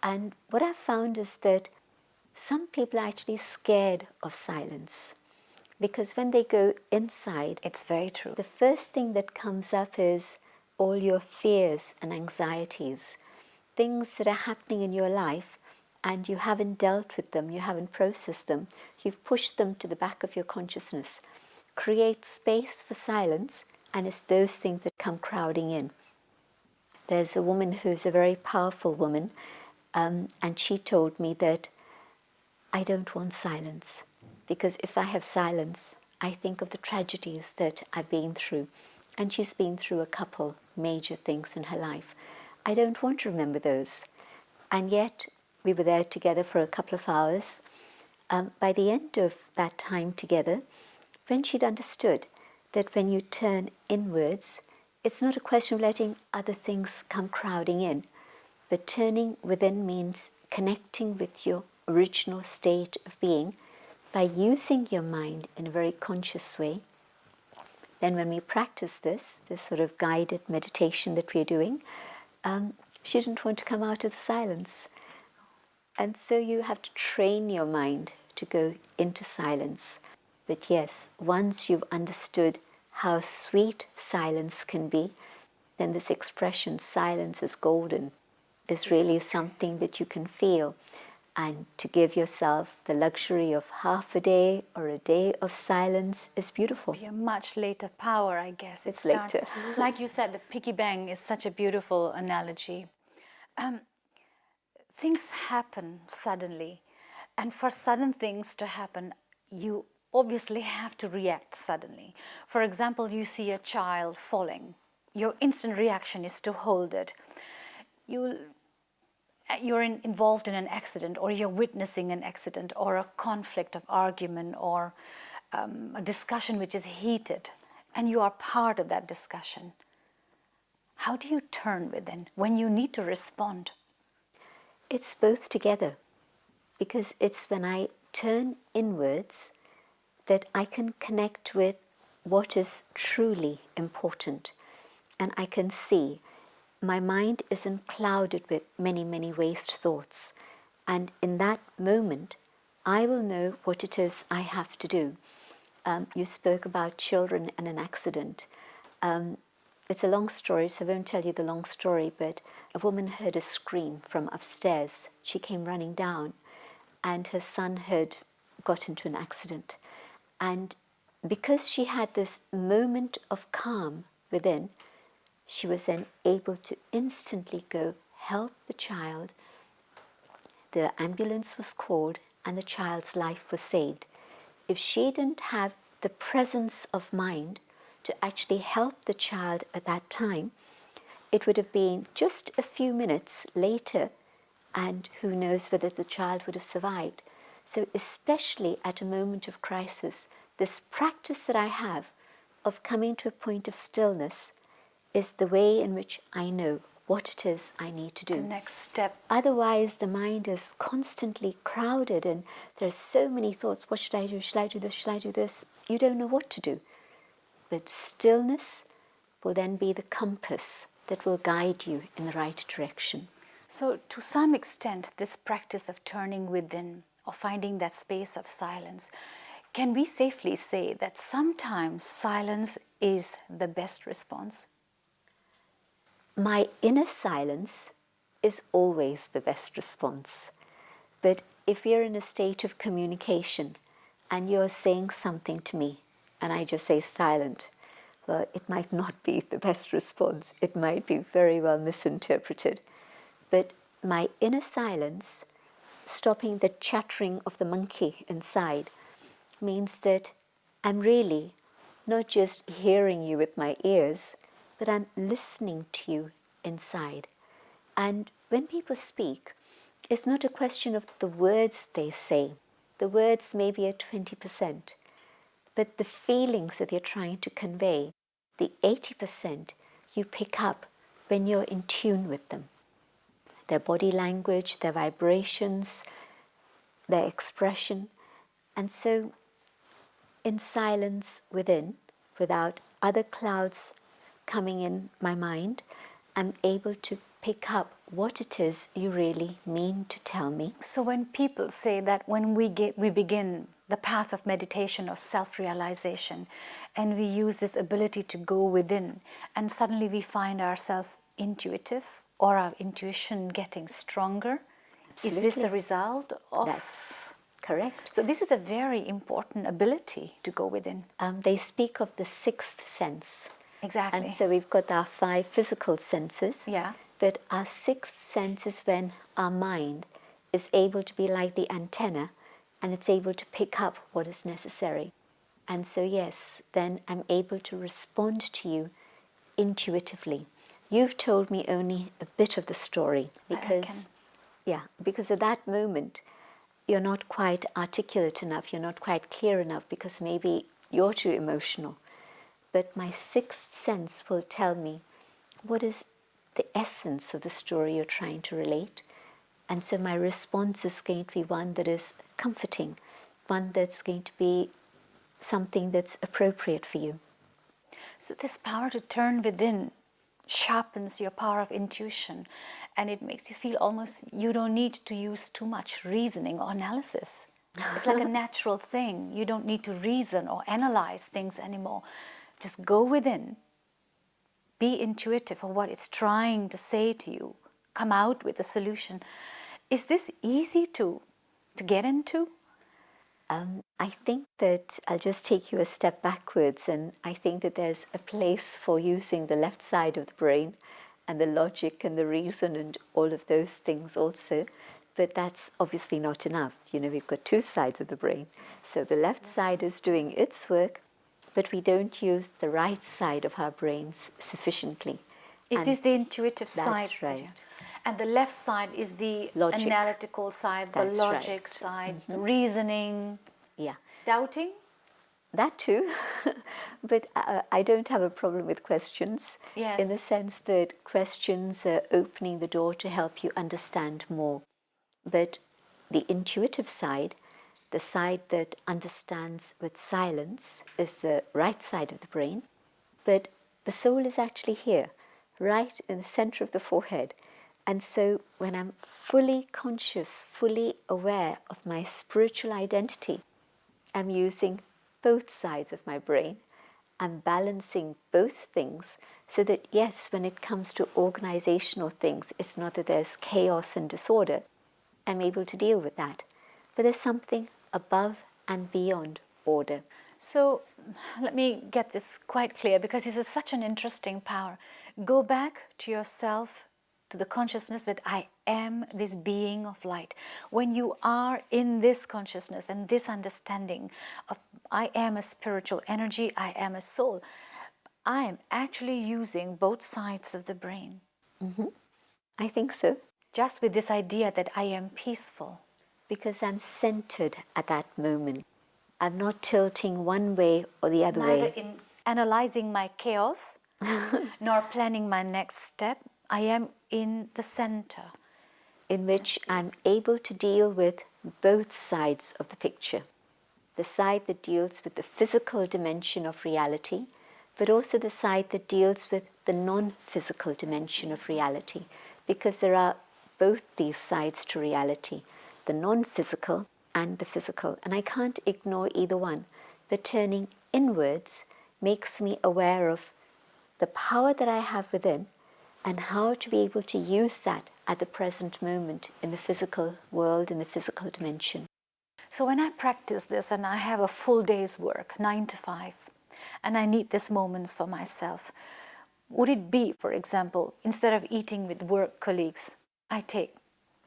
And what I've found is that some people are actually scared of silence, because when they go inside, It's very true. the first thing that comes up is all your fears and anxieties, things that are happening in your life and you haven't dealt with them, you haven't processed them, you've pushed them to the back of your consciousness. Create space for silence, and it's those things that come crowding in. There's a woman who's a very powerful woman, and she told me that I don't want silence, because if I have silence, I think of the tragedies that I've been through. And she's been through a couple major things in her life. I don't want to remember those. And yet, we were there together for a couple of hours. By the end of that time together, when she'd understood that when you turn inwards, it's not a question of letting other things come crowding in, but turning within means connecting with your original state of being by using your mind in a very conscious way. Then when we practice this sort of guided meditation that we're doing, she didn't want to come out of the silence. And so you have to train your mind to go into silence. But yes, once you've understood how sweet silence can be, then this expression, silence is golden, is really something that you can feel. And to give yourself the luxury of half a day or a day of silence is beautiful. Be a much later power, I guess. It's later. Like you said, the piggy bank is such a beautiful analogy. Things happen suddenly, and for sudden things to happen, you obviously have to react suddenly. For example, you see a child falling. Your instant reaction is to hold it. You're involved in an accident, or you're witnessing an accident, or a conflict of argument, or a discussion which is heated, and you are part of that discussion. How do you turn within when you need to respond? It's both together, because it's when I turn inwards that I can connect with what is truly important, and I can see my mind isn't clouded with many, many waste thoughts. And in that moment, I will know what it is I have to do. You spoke about children and an accident. It's a long story, so I won't tell you the long story, but a woman heard a scream from upstairs. She came running down, and her son had got into an accident. And because she had this moment of calm within, she was then able to instantly go help the child. The ambulance was called and the child's life was saved. If she didn't have the presence of mind to actually help the child at that time, it would have been just a few minutes later, and who knows whether the child would have survived. So especially at a moment of crisis, this practice that I have of coming to a point of stillness is the way in which I know what it is I need to do. The next step. Otherwise, the mind is constantly crowded and there are so many thoughts. What should I do? Should I do this? Should I do this? You don't know what to do. But stillness will then be the compass that will guide you in the right direction. So to some extent, this practice of turning within, of finding that space of silence, can we safely say that sometimes silence is the best response? My inner silence is always the best response. But if you're in a state of communication and you're saying something to me and I just say silent, well, it might not be the best response. It might be very well misinterpreted. But my inner silence, stopping the chattering of the monkey inside, means that I'm really not just hearing you with my ears, but I'm listening to you inside. And when people speak, it's not a question of the words they say. The words may be at 20%, but the feelings that they're trying to convey, the 80%, you pick up when you're in tune with them. Their body language, their vibrations, their expression. And so, in silence within, without other clouds coming in my mind, I'm able to pick up what it is you really mean to tell me. So when people say that when we begin the path of meditation or self-realization, and we use this ability to go within, and suddenly we find ourselves intuitive, or our intuition getting stronger, Absolutely. is this the result of... That's correct. So this is a very important ability to go within. They speak of the sixth sense. Exactly. And so we've got our 5 physical senses. Yeah. But our sixth sense is when our mind is able to be like the antenna, and it's able to pick up what is necessary. And so yes, then I'm able to respond to you intuitively. You've told me only a bit of the story because at that moment you're not quite articulate enough, you're not quite clear enough, because maybe you're too emotional. But my sixth sense will tell me what is the essence of the story you're trying to relate. And so my response is going to be one that is comforting, one that's going to be something that's appropriate for you. So this power to turn within sharpens your power of intuition, and it makes you feel almost you don't need to use too much reasoning or analysis. It's like a natural thing. You don't need to reason or analyze things anymore. Just go within, be intuitive of what it's trying to say to you, come out with a solution. Is this easy to get into? I think that I'll just take you a step backwards, and I think that there's a place for using the left side of the brain and the logic and the reason and all of those things also, but that's obviously not enough. You know, we've got 2 sides of the brain. So the left side is doing its work, but we don't use the right side of our brains sufficiently. Is this the intuitive side? That's right. And the left side is the Logic. Analytical side, That's the logic right. side, reasoning, Yeah. doubting? That too, but I don't have a problem with questions. Yes. In the sense that questions are opening the door to help you understand more. But the intuitive side, the side that understands with silence, is the right side of the brain. But the soul is actually here, right in the center of the forehead. And so when I'm fully conscious, fully aware of my spiritual identity, I'm using both sides of my brain. I'm balancing both things so that, yes, when it comes to organizational things, it's not that there's chaos and disorder. I'm able to deal with that. But there's something above and beyond order. So let me get this quite clear, because this is such an interesting power. Go back to yourself, to the consciousness that I am this being of light. When you are in this consciousness and this understanding of I am a spiritual energy, I am a soul, I am actually using both sides of the brain. I think so. Just with this idea that I am peaceful. Because I'm centered at that moment. I'm not tilting one way or the other way. Neither in analyzing my chaos, nor planning my next step. I am in the center. In which I'm able to deal with both sides of the picture. The side that deals with the physical dimension of reality, but also the side that deals with the non-physical dimension of reality. Because there are both these sides to reality, the non-physical and the physical. And I can't ignore either one. But turning inwards makes me aware of the power that I have within, and how to be able to use that at the present moment in the physical world, in the physical dimension. So when I practice this and I have a full day's work, 9 to 5, and I need these moments for myself, would it be, for example, instead of eating with work colleagues, I take,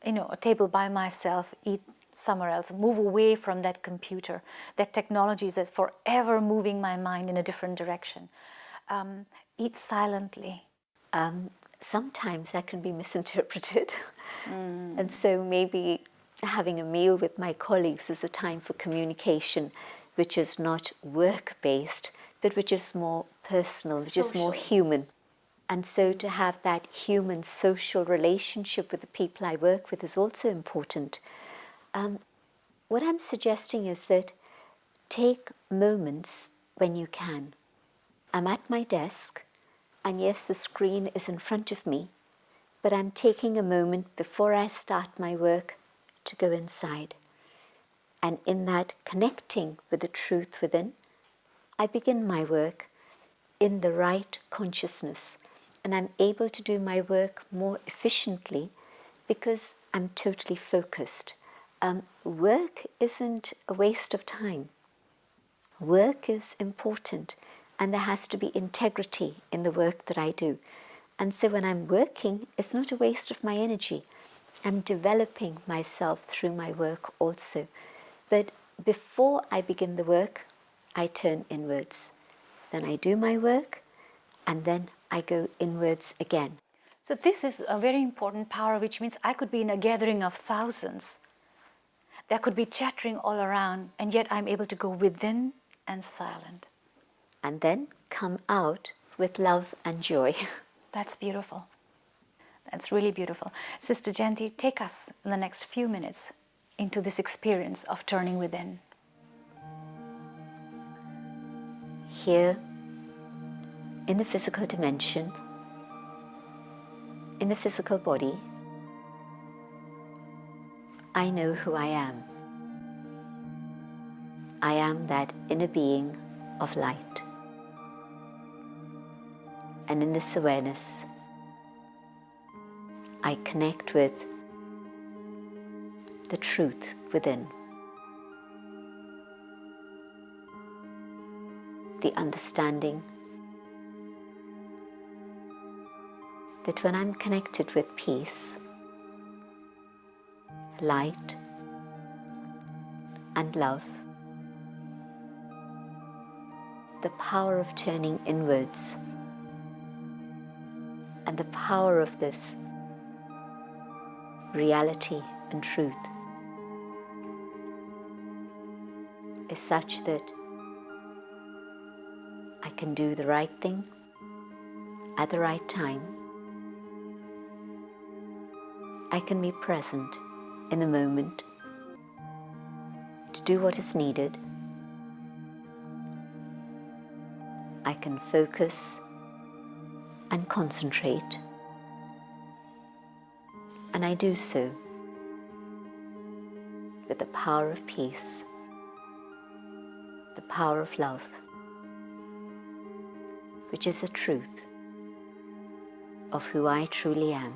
a table by myself, eat somewhere else, move away from that computer, that technology is forever moving my mind in a different direction. Eat silently. Sometimes that can be misinterpreted. And so maybe having a meal with my colleagues is a time for communication, which is not work-based, but which is more personal, which is more human. And so to have that human social relationship with the people I work with is also important. What I'm suggesting is that take moments when you can. I'm at my desk, and yes, the screen is in front of me, but I'm taking a moment before I start my work to go inside. And in that connecting with the truth within, I begin my work in the right consciousness, and I'm able to do my work more efficiently because I'm totally focused. Work isn't a waste of time. Work is important, and there has to be integrity in the work that I do. And so when I'm working, it's not a waste of my energy. I'm developing myself through my work also. But before I begin the work, I turn inwards. Then I do my work, and then I go inwards again. So this is a very important power, which means I could be in a gathering of thousands. There could be chattering all around, and yet I'm able to go within and silent. And then come out with love and joy. That's beautiful. That's really beautiful. Sister Jayanti, take us in the next few minutes into this experience of turning within. Here, in the physical dimension, in the physical body, I know who I am. I am that inner being of light. And in this awareness, I connect with the truth within. The understanding that when I'm connected with peace, light, and love, the power of turning inwards and the power of this reality and truth is such that I can do the right thing at the right time. I can be present in the moment to do what is needed. I can focus and concentrate, and I do so with the power of peace, the power of love, which is the truth of who I truly am.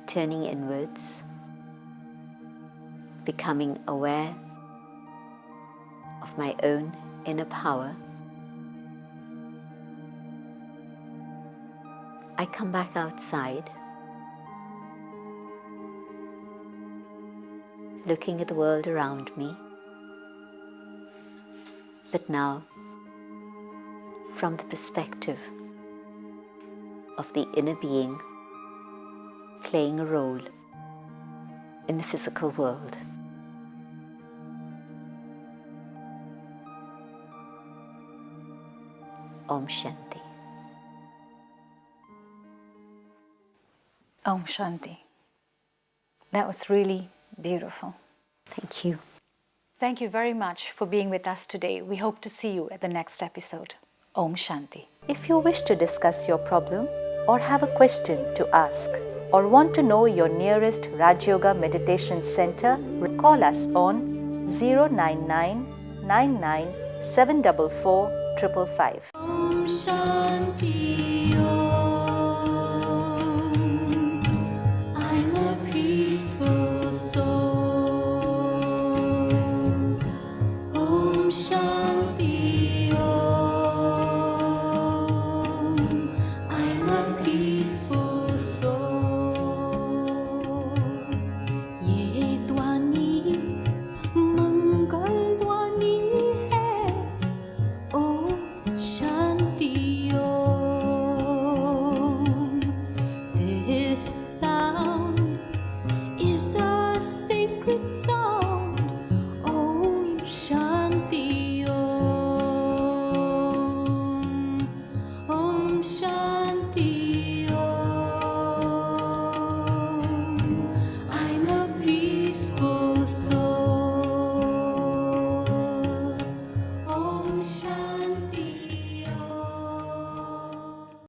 Turning inwards, becoming aware of my own inner power, I come back outside, looking at the world around me, but now from the perspective of the inner being playing a role in the physical world. Om Shanti. Om Shanti. That was really beautiful. Thank you. Thank you very much for being with us today. We hope to see you at the next episode. Om Shanti. If you wish to discuss your problem or have a question to ask or want to know your nearest Raj Yoga Meditation Center, call us on 099 99 744 555. Om Shanti.